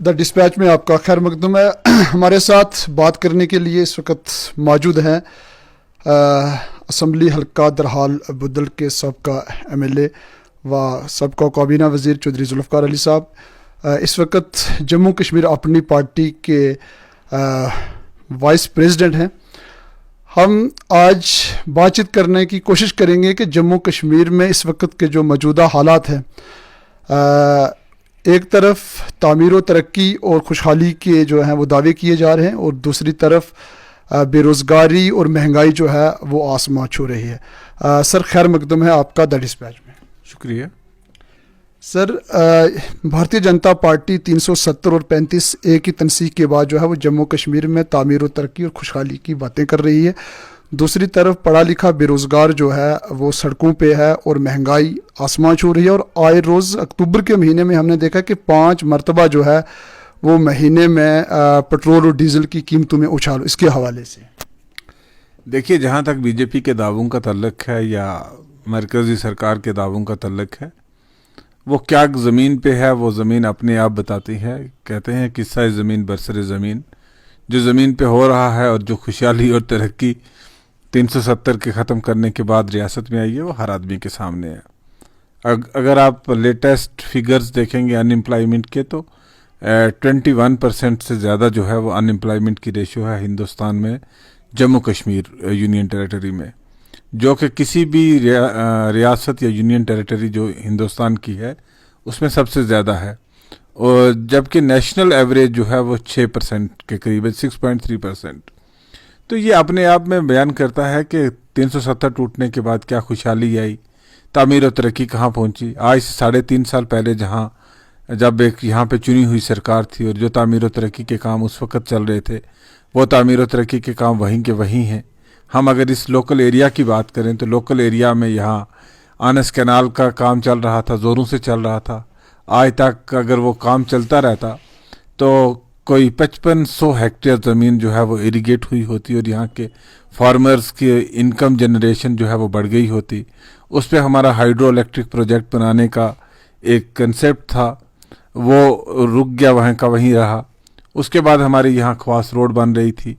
The dispatch में आपका खैर मकदम है। हमारे साथ बात करने के लिए इस वक्त मौजूद हैं असम्बली हल्का दरहाल बुदल के सबका MLA व सबका काबीना वज़ीर चौधरी जुल्फ़कार अली साहब। इस वक्त जम्मू कश्मीर अपनी पार्टी के वाइस प्रेसिडेंट हैं। हम आज बातचीत करने की कोशिश करेंगे कि जम्मू कश्मीर में इस वक्त के जो मौजूदा हालात हैं, एक तरफ तामीर व तरक्की और खुशहाली के जो हैं वो दावे किए जा रहे हैं और दूसरी तरफ बेरोज़गारी और महंगाई जो है वो आसमां छू रही है। सर खैर मकदम है आपका द डिस्पैच में। शुक्रिया सर। भारतीय जनता पार्टी 370 और 35A की तनसीख के बाद जो है वो जम्मू कश्मीर में तामीर व तरक्की और खुशहाली की बातें कर रही है। दूसरी तरफ पढ़ा लिखा बेरोज़गार जो है वो सड़कों पे है और महंगाई आसमान छू रही है। और आए रोज़ अक्टूबर के महीने में हमने देखा कि 5 मरतबा जो है वो महीने में पेट्रोल और डीज़ल की कीमतों में उछाल। इसके हवाले से देखिए, जहाँ तक बीजेपी के दावों का तल्लक है या मरकज़ी सरकार के दावों का तल्लक है, वो क्या ज़मीन पे है वो ज़मीन अपने आप बताती है। कहते हैं किस्सा ज़मीन बरसर ज़मीन। जो ज़मीन पे हो रहा है और जो खुशहाली और तरक्की 370 के ख़त्म करने के बाद रियासत में आई है, वो हर आदमी के सामने है। अगर आप लेटेस्ट फिगर्स देखेंगे अनएम्प्लॉयमेंट के, तो 21% से ज़्यादा जो है वो अनएम्प्लॉयमेंट की रेशो है हिंदुस्तान में, जम्मू कश्मीर यूनियन टेरिटरी में, जो कि किसी भी रियासत या यूनियन टेरिटरी जो हिंदुस्तान की है उसमें सबसे ज़्यादा है। और जबकि नेशनल एवरेज जो है वो 6% के करीब है, 6.3%। तो ये अपने आप में बयान करता है कि 370 टूटने के बाद क्या खुशहाली आई, तामीर और तरक्की कहाँ पहुँची। आज से 3.5 साल पहले जब एक यहाँ पे चुनी हुई सरकार थी और जो तामीर और तरक्की के काम उस वक्त चल रहे थे, वो तामीर और तरक्की के काम वहीं के वहीं हैं। हम अगर इस लोकल एरिया की बात करें तो लोकल एरिया में यहाँ आनस कैनाल का काम चल रहा था, ज़ोरों से चल रहा था। आज तक अगर वो काम चलता रहता तो कोई 5500 हेक्टेयर ज़मीन जो है वो इरीगेट हुई होती और यहाँ के फार्मर्स की इनकम जनरेशन जो है वो बढ़ गई होती। उस पर हमारा हाइड्रो इलेक्ट्रिक प्रोजेक्ट बनाने का एक कंसेप्ट था, वो रुक गया, वहाँ का वहीं रहा। उसके बाद हमारे यहाँ ख्वास रोड बन रही थी,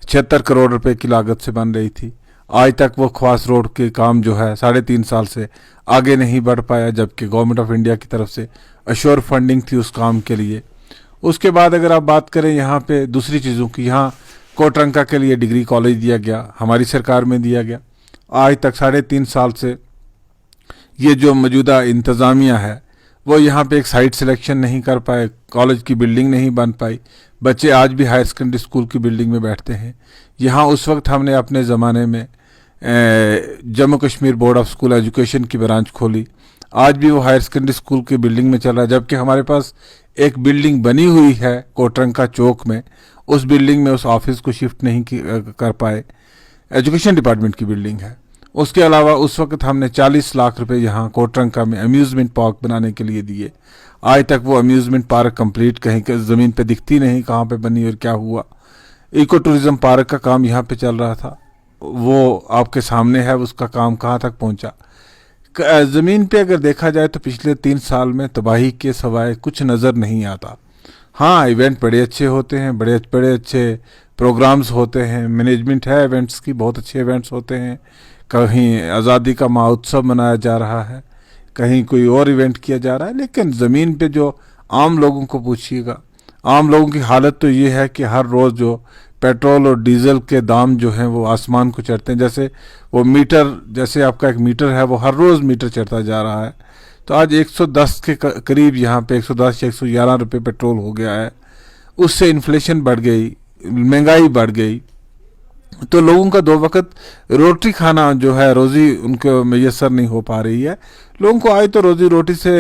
76 करोड़ रुपए की लागत से बन रही थी। आज तक वो ख्वास रोड के काम जो है 3.5 साल से आगे नहीं बढ़ पाया, जबकि गवर्नमेंट ऑफ इंडिया की तरफ से अश्योर फंडिंग थी उस काम के लिए। उसके बाद अगर आप बात करें यहाँ पे दूसरी चीज़ों की, यहाँ कोटरंका के लिए डिग्री कॉलेज दिया गया, हमारी सरकार में दिया गया। आज तक 3.5 साल से ये जो मौजूदा इंतज़ामिया है वो यहाँ पे एक साइट सिलेक्शन नहीं कर पाए, कॉलेज की बिल्डिंग नहीं बन पाई। बच्चे आज भी हायर सेकेंडरी स्कूल की बिल्डिंग में बैठते हैं। यहाँ उस वक्त हमने अपने ज़माने में Jammu Kashmir board of school education की ब्रांच खोली, आज भी वो हायर सेकेंडरी स्कूल की बिल्डिंग में चल रहा है। जबकि हमारे पास एक बिल्डिंग बनी हुई है कोटरंका चौक में, उस बिल्डिंग में उस ऑफिस को शिफ्ट नहीं कर पाए, एजुकेशन डिपार्टमेंट की बिल्डिंग है। उसके अलावा उस वक्त हमने 40 लाख रुपए यहाँ कोटरंका में अम्यूज़मेंट पार्क बनाने के लिए दिए। आज तक वो अम्यूज़मेंट पार्क कंप्लीट कहीं ज़मीन पे दिखती नहीं, कहाँ पे बनी और क्या हुआ। इको टूरिज़म पार्क का काम यहाँ पे चल रहा था, वो आपके सामने है, उसका काम कहाँ तक पहुँचा। ज़मीन पे अगर देखा जाए तो पिछले 3 साल में तबाही के सिवाय कुछ नज़र नहीं आता। हाँ, इवेंट बड़े अच्छे होते हैं, बड़े अच्छे प्रोग्राम्स होते हैं, मैनेजमेंट है इवेंट्स की, बहुत अच्छे इवेंट्स होते हैं। कहीं आज़ादी का महोत्सव मनाया जा रहा है, कहीं कोई और इवेंट किया जा रहा है, लेकिन ज़मीन पे जो आम लोगों को पूछिएगा, आम लोगों की हालत तो ये है कि हर रोज़ जो पेट्रोल और डीज़ल के दाम जो हैं वो आसमान को चढ़ते हैं। जैसे वो मीटर, जैसे आपका एक मीटर है वो हर रोज़ मीटर चढ़ता जा रहा है। तो आज 110 के करीब यहाँ पे 110 या 111 रुपये पेट्रोल हो गया है। उससे इन्फ्लेशन बढ़ गई, महंगाई बढ़ गई, तो लोगों का 2 वक्त रोटी खाना जो है, रोज़ी उनको मैसर नहीं हो पा रही है। लोगों को आज तो रोज़ी रोटी से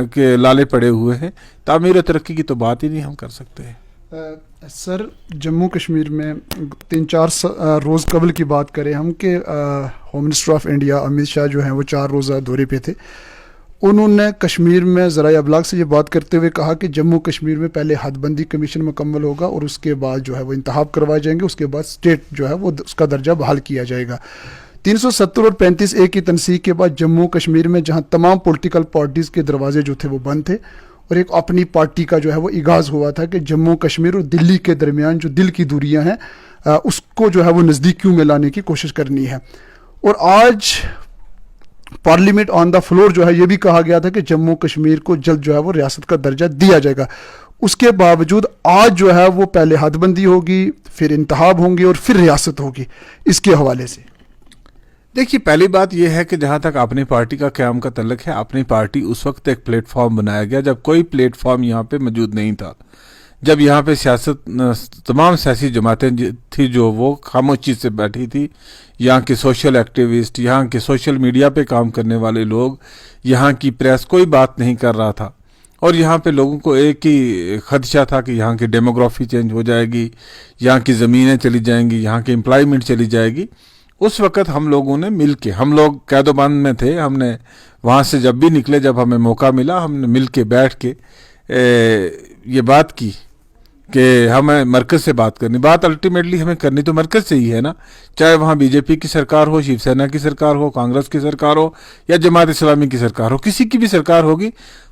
के लाले पड़े हुए हैं, तामीर और तरक्की की तो बात ही नहीं हम कर सकते हैं। सर, जम्मू कश्मीर में 3-4 रोज़ कबल की बात करें हम कि home minister of India Amit Shah जो हैं वो 4 रोज़ा दौरे पे थे। उन्होंने कश्मीर में ज़राए अबलाग से ये बात करते हुए कहा कि जम्मू कश्मीर में पहले हदबंदी कमीशन मुकम्मल होगा और उसके बाद जो है वो इंतखाब करवाए जाएंगे, उसके बाद स्टेट जो है वो उसका दर्जा बहाल किया जाएगा। 370 और 35A की तनसीख के बाद जम्मू कश्मीर में जहां तमाम पॉलिटिकल पार्टीज़ के दरवाजे जो थे वो बंद थे, اور ایک اپنی پارٹی کا جو ہے وہ آغاز ہوا تھا کہ جموں کشمیر اور دلی کے درمیان جو دل کی دوریاں ہیں اس کو جو ہے وہ نزدیکیوں میں لانے کی کوشش کرنی ہے. اور آج پارلیمنٹ آن دا فلور جو ہے یہ بھی کہا گیا تھا کہ جموں کشمیر کو جلد جو ہے وہ ریاست کا درجہ دیا جائے گا. اس کے باوجود آج جو ہے وہ پہلے حد بندی ہوگی, پھر انتخاب ہوں گے اور پھر ریاست ہوگی. اس کے حوالے سے دیکھیے, پہلی بات یہ ہے کہ جہاں تک اپنی پارٹی کا قیام کا تعلق ہے, اپنی پارٹی اس وقت ایک پلیٹ فارم بنایا گیا جب کوئی پلیٹ فارم یہاں پہ موجود نہیں تھا, جب یہاں پہ تمام سیاسی جماعتیں تھی جو وہ خاموشی سے بیٹھی تھی. یہاں کے سوشل ایکٹیوسٹ, یہاں کے سوشل میڈیا پہ کام کرنے والے لوگ, یہاں کی پریس کوئی بات نہیں کر رہا تھا. اور یہاں پہ لوگوں کو ایک ہی خدشہ تھا کہ یہاں کی ڈیموگرافی چینج ہو جائے گی, یہاں کی زمینیں چلی جائیں گی, یہاں کی امپلائمنٹ چلی جائے گی. اس وقت ہم لوگوں نے مل کے, ہم لوگ قید و بند میں تھے, ہم نے وہاں سے جب بھی نکلے, جب ہمیں موقع ملا, ہم نے مل کے بیٹھ کے یہ بات کی کہ ہمیں مرکز سے بات کرنی. بات الٹیمیٹلی ہمیں کرنی تو مرکز سے ہی ہے نا, چاہے وہاں بی جے پی کی سرکار ہو, شیو سینا کی سرکار ہو, کانگریس کی سرکار ہو یا جماعت اسلامی کی سرکار ہو, کسی کی بھی سرکار ہوگی,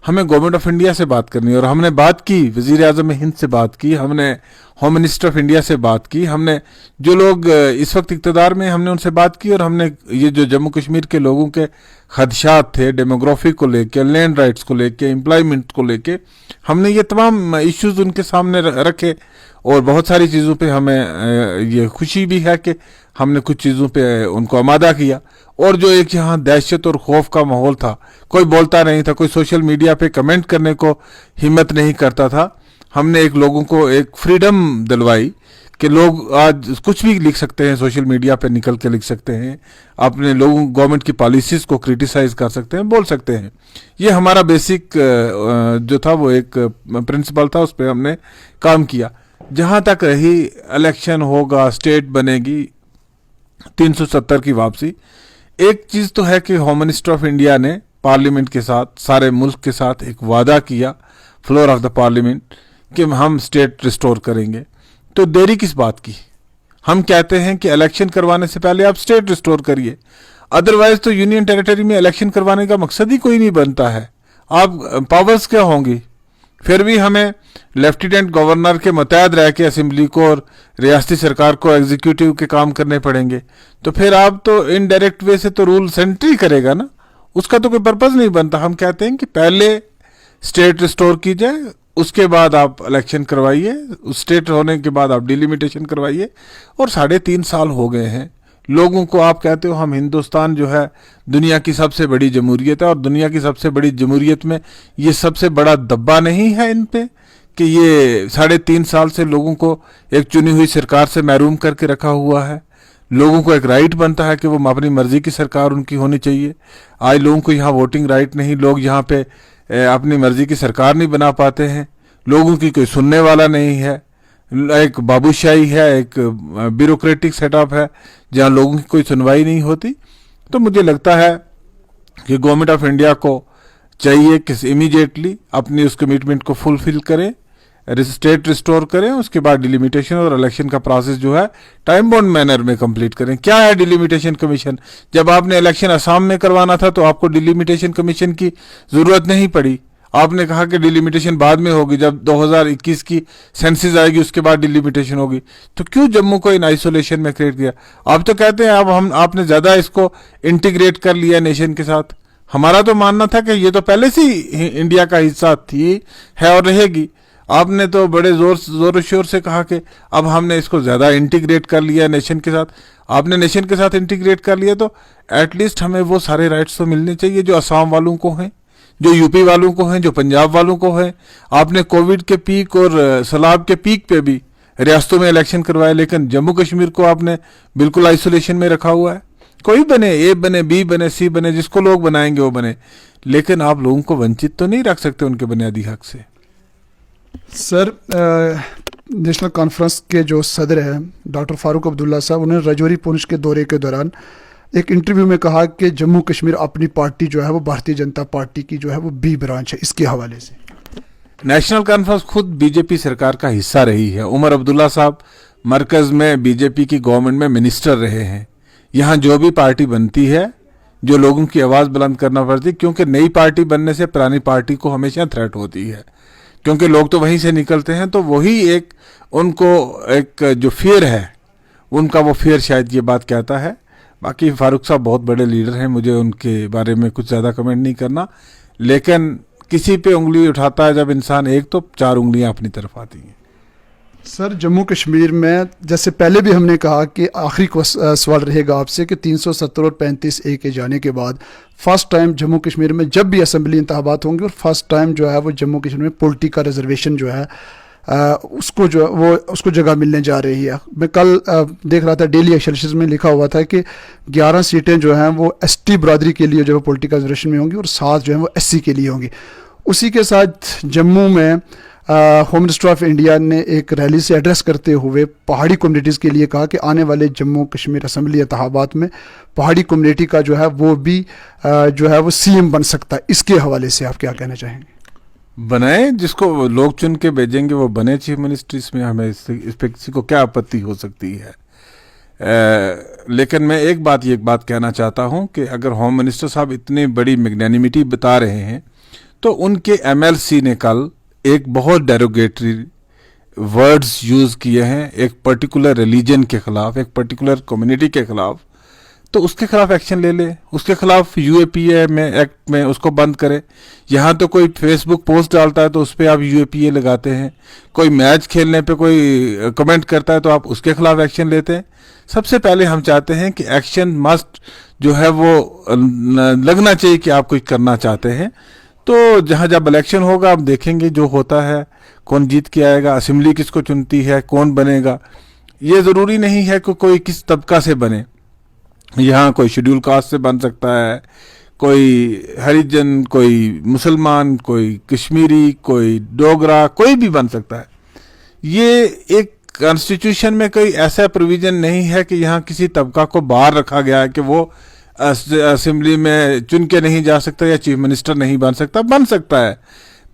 ہمیں گورنمنٹ آف انڈیا سے بات کرنی. اور ہم نے بات کی, وزیر اعظم ہند سے بات کی, ہم نے ہوم منسٹر آف انڈیا سے بات کی, ہم نے جو لوگ اس وقت اقتدار میں ہم نے ان سے بات کی, اور ہم نے یہ جو جموں کشمیر کے لوگوں کے خدشات تھے ڈیموگرافی کو لے کے, لینڈ رائٹس کو لے کے, امپلائمنٹ کو لے کے, ہم نے یہ تمام ایشوز ان کے سامنے رکھے. اور بہت ساری چیزوں پہ ہمیں یہ خوشی بھی ہے کہ ہم نے کچھ چیزوں پہ ان کو آمادہ کیا. اور جو ایک یہاں دہشت اور خوف کا ماحول تھا, کوئی بولتا نہیں تھا, کوئی سوشل میڈیا پہ کمنٹ کرنے کو ہمت نہیں کرتا تھا, ہم نے ایک لوگوں کو ایک فریڈم دلوائی کہ لوگ آج کچھ بھی لکھ سکتے ہیں, سوشل میڈیا پہ نکل کے لکھ سکتے ہیں, اپنے لوگوں گورنمنٹ کی پالیسیز کو کرٹیسائز کر سکتے ہیں, بول سکتے ہیں. یہ ہمارا بیسک جو تھا وہ ایک پرنسپل تھا, اس پہ ہم نے کام کیا. جہاں تک رہی الیکشن ہوگا, اسٹیٹ بنے گی, 370 کی واپسی, ایک چیز تو ہے کہ ہوم منسٹر آف انڈیا نے پارلیمنٹ کے ساتھ, سارے ملک کے ساتھ ایک وعدہ کیا فلور آف دا پارلیمنٹ کہ ہم اسٹیٹ ریسٹور کریں گے. تو دیری کس بات کی؟ ہم کہتے ہیں کہ الیکشن کروانے سے پہلے آپ اسٹیٹ ریسٹور کریے, ادروائز تو یونین ٹیریٹری میں الیکشن کروانے کا مقصد ہی کوئی نہیں بنتا ہے. آپ پاورز کیا ہوں گی؟ پھر بھی ہمیں لیفٹیننٹ گورنر کے متحد رہ کے اسمبلی کو اور ریاستی سرکار کو ایگزیکیوٹیو کے کام کرنے پڑیں گے. تو پھر آپ تو انڈائریکٹ وے سے تو رول سینٹر ہی کرے گا نا, اس کا تو کوئی پرپز نہیں بنتا. ہم کہتے ہیں کہ پہلے اسٹیٹ ریسٹور کی جائے, اس کے بعد آپ الیکشن کروائیے, اسٹیٹ ہونے کے بعد آپ ڈیلیمیٹیشن کروائیے. اور 3.5 سال ہو گئے ہیں لوگوں کو. آپ کہتے ہو ہم ہندوستان جو ہے دنیا کی سب سے بڑی جمہوریت ہے, اور دنیا کی سب سے بڑی جمہوریت میں یہ سب سے بڑا دبا نہیں ہے ان پہ کہ یہ 3.5 سال سے لوگوں کو ایک چنی ہوئی سرکار سے محروم کر کے رکھا ہوا ہے. لوگوں کو ایک رائٹ بنتا ہے کہ وہ اپنی مرضی کی سرکار ان کی ہونی چاہیے. آج لوگوں کو یہاں ووٹنگ رائٹ نہیں, لوگ یہاں پہ اپنی مرضی کی سرکار نہیں بنا پاتے ہیں, لوگوں کی کوئی سننے والا نہیں ہے, ایک بابوشاہی ہے, ایک بیوروکریٹک سیٹ اپ ہے جہاں لوگوں کی کوئی سنوائی نہیں ہوتی. تو مجھے لگتا ہے کہ گورنمنٹ آف انڈیا کو چاہیے کہ امیڈیٹلی اپنی اس کمٹمنٹ کو فلفل کریں, اسٹیٹ ریسٹور کریں, اس کے بعد ڈیلیمیٹیشن اور الیکشن کا پروسیس جو ہے ٹائم باؤنڈ مینر میں کمپلیٹ کریں. کیا ہے ڈیلیمیٹیشن کمیشن؟ جب آپ نے الیکشن آسام میں کروانا تھا تو آپ کو ڈیلیمیٹیشن کمیشن کی ضرورت نہیں پڑی. آپ نے کہا کہ ڈیلیمیٹیشن بعد میں ہوگی, جب 2021 کی سینسز آئے گی اس کے بعد ڈیلیمیٹیشن ہوگی. تو کیوں جموں کو ان آئسولیشن میں کریٹ کیا؟ آپ تو کہتے ہیں اب آپ نے زیادہ اس کو انٹیگریٹ کر لیا نیشن کے ساتھ. ہمارا تو ماننا تھا کہ یہ تو پہلے سے ہی انڈیا کا حصہ تھی, ہے اور رہے گی. آپ نے تو بڑے زور و شور سے کہا کہ اب ہم نے اس کو زیادہ انٹیگریٹ کر لیا نیشن کے ساتھ. آپ نے نیشن کے ساتھ انٹیگریٹ کر لیا تو ایٹ لیسٹ ہمیں وہ سارے رائٹس تو ملنے چاہیے جو آسام والوں کو ہیں, جو یو پی والوں کو ہیں, جو پنجاب والوں کو ہیں. آپ نے کووڈ کے پیک اور سیلاب کے پیک پہ بھی ریاستوں میں الیکشن کروائے, لیکن جموں کشمیر کو آپ نے بالکل آئسولیشن میں رکھا ہوا ہے. کوئی بنے, اے بنے, بی بنے, سی بنے, جس کو لوگ بنائیں گے وہ بنے, لیکن آپ لوگوں کو ونچت تو نہیں رکھ سکتے ان کے بنیادی حق سے. سر, نیشنل کانفرنس کے جو صدر ہیں ڈاکٹر فاروق عبداللہ صاحب, انہوں نے رجوری پونچھ کے دورے کے دوران ایک انٹرویو میں کہا کہ جموں کشمیر اپنی پارٹی جو ہے وہ بھارتیہ جنتا پارٹی کی جو ہے وہ بی برانچ ہے. اس کے حوالے سے نیشنل کانفرنس خود بی جے پی سرکار کا حصہ رہی ہے. عمر عبداللہ صاحب مرکز میں بی جے پی کی گورنمنٹ میں منسٹر رہے ہیں. یہاں جو بھی پارٹی بنتی ہے जो लोगों की आवाज़ बुलंद करना पड़ती, क्योंकि नई पार्टी बनने से पुरानी पार्टी को हमेशा थ्रेट होती है, क्योंकि लोग तो वहीं से निकलते हैं, तो वही एक उनको एक जो फियर है उनका, वो फियर शायद ये बात कहता है। बाकी फारूक साहब बहुत बड़े लीडर हैं, मुझे उनके बारे में कुछ ज़्यादा कमेंट नहीं करना, लेकिन किसी पे उंगली उठाता है जब इंसान एक, तो 4 उंगलियां अपनी तरफ आती हैं। सर, जम्मू कश्मीर में जैसे पहले भी हमने कहा कि आखिरी सवाल रहेगा आपसे कि 370 और 35A के जाने के बाद फर्स्ट टाइम जम्मू कश्मीर में जब भी असम्बली इंतखाबात होंगे और फर्स्ट टाइम जो है वो जम्मू कश्मीर में पॉलिटिकल रिजर्वेशन जो है उसको जगह मिलने जा रही है। मैं कल देख रहा था डेली एक्सप्रेस में लिखा हुआ था कि 11 सीटें जो हैं वो ST बरादरी के लिए जो है पॉलिटिकल रिजर्वेशन में होंगी और 7 जो है वो SC के लिए होंगी। उसी के साथ जम्मू में होम मिनिस्टर ऑफ इंडिया ने एक रैली से एड्रेस करते हुए पहाड़ी कम्युनिटीज़ के लिए कहा कि आने वाले जम्मू कश्मीर असम्बली इंतखाबात में पहाड़ी कम्युनिटी का जो है वो भी जो है वो CM बन सकता है। इसके हवाले से आप क्या कहना चाहेंगे? बनाए, जिसको लोग चुन के भेजेंगे वो बने चीफ मिनिस्टर, इसमें हमें इस पे किसी को क्या आपत्ति हो सकती है। लेकिन मैं एक बात कहना चाहता हूं कि अगर होम मिनिस्टर साहब इतनी बड़ी मैग्नेनिमिटी बता रहे हैं, तो उनके MLC ने कल एक बहुत डेरोगेटरी वर्ड्स यूज़ किए हैं एक पर्टिकुलर रिलीजन के ख़िलाफ़, एक पर्टिकुलर कम्युनिटी के ख़िलाफ़, तो उसके खिलाफ एक्शन ले ले, उसके खिलाफ UAPA में एक्ट में उसको बंद करे। यहाँ तो कोई फेसबुक पोस्ट डालता है तो उस पर आप UAPA लगाते हैं, कोई मैच खेलने पे कोई कमेंट करता है तो आप उसके खिलाफ एक्शन लेते हैं। सबसे पहले हम चाहते हैं कि एक्शन मस्ट जो है वो लगना चाहिए कि आप कुछ करना चाहते हैं। तो जहाँ जब इलेक्शन होगा आप देखेंगे जो होता है, कौन जीत के आएगा, असेंबली किसको चुनती है, कौन बनेगा। ये ज़रूरी नहीं है कि कोई किस तबका से बने, यहाँ कोई शेड्यूल कास्ट से बन सकता है, कोई हरिजन, कोई मुसलमान, कोई कश्मीरी, कोई डोगरा, कोई भी बन सकता है। ये एक कॉन्स्टिट्यूशन में कोई ऐसा प्रोविजन नहीं है कि यहाँ किसी तबका को बाहर रखा गया है कि वो असेंबली में चुन के नहीं जा सकता या चीफ मिनिस्टर नहीं बन सकता। बन सकता है,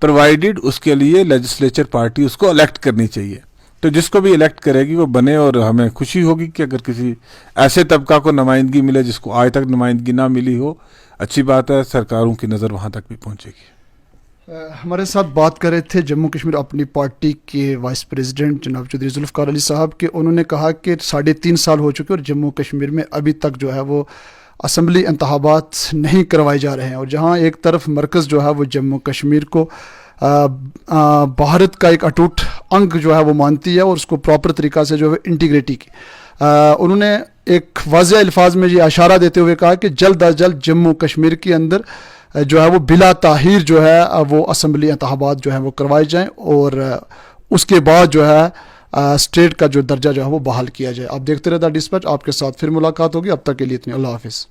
प्रोवाइडेड उसके लिए लेजिस्लेचर पार्टी उसको इलेक्ट करनी चाहिए। तो जिसको भी इलेक्ट करेगी वो बने, और हमें खुशी होगी कि अगर किसी ऐसे तबका को नुमाइंदगी मिले जिसको आज तक नुमाइंदगी ना मिली हो। अच्छी बात है, सरकारों की नज़र वहाँ तक भी पहुँचेगी। हमारे साथ बात कर रहे थे जम्मू कश्मीर अपनी पार्टी के वाइस प्रेसिडेंट जनाब चौधरी जुल्फ़िकार अली साहब के। उन्होंने कहा कि 3.5 साल हो चुके और जम्मू कश्मीर में अभी तक जो है वो असम्बली इंतखाबात नहीं करवाए जा रहे हैं, और जहाँ एक तरफ मरकज़ जो है वो जम्मू कश्मीर को भारत का एक अटूट अंग जो है वो मानती है और उसको प्रॉपर तरीक़ा से जो है इंटीग्रिटी की। उन्होंने एक वाज़ेह अल्फाज में ये इशारा देते हुए कहा कि जल्द अज जल्द जम्मू कश्मीर के अंदर जो है वो बिला ताहीर जो है वो असम्बली इंतखाबात जो है वो करवाए जाएं और उसके बाद जो है स्टेट का जो दर्जा जो है वो बहाल किया जाए। आप देखते रहे द डिस्पैच, आपके साथ फिर मुलाकात होगी। अब तक के लिए इतनी, अल्लाह हाफिज़।